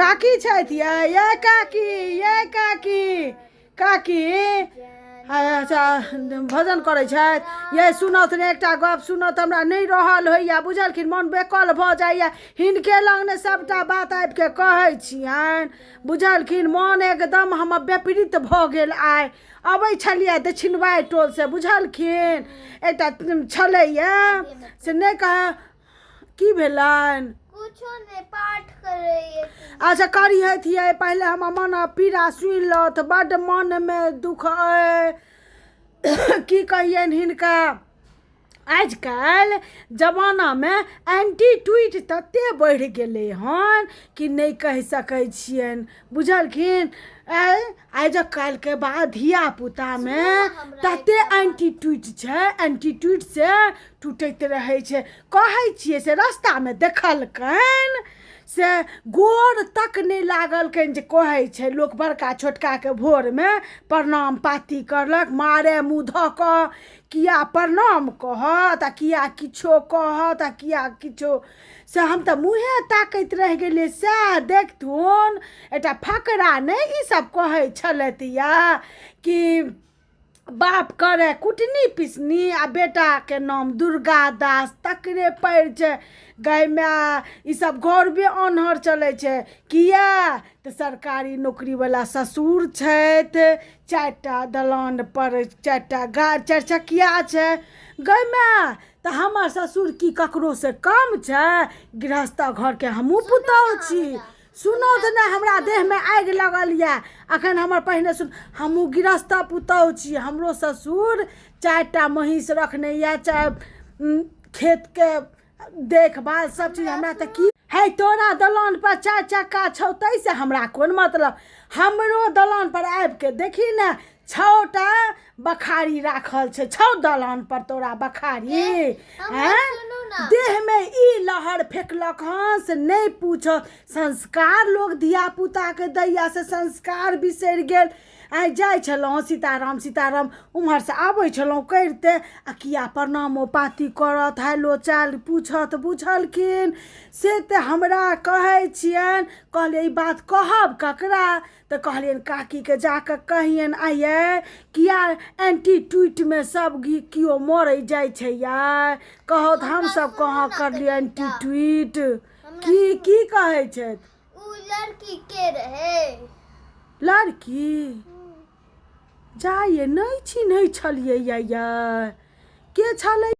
काकी छथि ये काकी काकी अच्छा भजन करै छथि ये सुनत ने एकटा गप सुनत हमरा नहीं रहल होइया बुझलखिन मन बेकल भऽ जाइया हिनके लग ने सबटा बात आबि के कहै छियनि बुझलखिन मन एकदम हम विपरीत भऽ गेल आइ अबै छलियै दक्षिणवाइ टोल से बुझलखिन एकटा छलैया से नहीं कह की भेलनि कुछो ने पाठ करे अच्छा करिए पहले हम मन पीड़ा सुन लत बड़ मन में दुख की कहियन हिनका आजकल जमाना में एंटी ट्वीट तते बढ़ गेले हन कि नहीं कह सकै छियन बुझलखिन आज कल के बाद धिया पुता में तते एंटी ट्वीट छै एंटी ट्वीट से टूटैत रहे छै कहै छियै से रास्ता में देखलकन से गोर तक नहीं लागलकन जे कहै छै लोक बड़का छोटका के भोर में प्रणाम पाती करलक मारे मुँह धऽ कऽ किया प्रणाम कहत आ किया किछो कहत आ किया किछो से हम तऽ मुँहे ताकैत रह गेलियै सएह देखथुन एकटा फकरा नहीं ई सब कहै छलथि या कि बाप करे कुटनी पिसनी आ बेटा के नाम दुर्गा दास तकरे पड़ छै गाय में ई सब गौरवे अनहर चले छै किया तो सरकारी नौकरी वाला ससुर छथि 4टा दलान पर 4टा चारि चकिया छै गाय में तो हमार ससुर की ककरो से कम छै गृहस्थ घर के हमहूँ पुतौह छी सुनो तो ना हमरा देह में आग लगल या अखन हमर पहिने सुन हमहूँ गृहस्थ पुतौह छी हमरो ससुर 4टा महींस रखने या चाहे खेत के देखभाल सब चीज हमरा तो की है तोरा दलान पर 4 चक्का छौ तैसे हमरा कोन मतलब हमरो दलान पर आबि के देखी ने 6टा बखारी राखल छै 6 दलान पर तोरा बखारी हैं देह में ई लहर फेंकलक हन से नहीं पूछो संस्कार लोग धिया पुता के दैया से संस्कार बिसरि गेल आइ जाइ छलहुँ सीताराम उम्हर से आबै छलहुँ करिते आ किया प्रणामो पाती करत हेलो चाल पूछत बुझलखिन से तऽ हमरा कहै छियनि कहलिए ई बात कहब ककरा तऽ कहलियन काकी के जाके कहियन आइये किया एंटी ट्वीट में सब कियो मरै जाइ छै यार कहत हम सब कहाँ करलिए एंटी ट्वीट की कहै छै उ लड़की के रहे लड़की जाइए नहीं चिन्है छलिए या के छलै।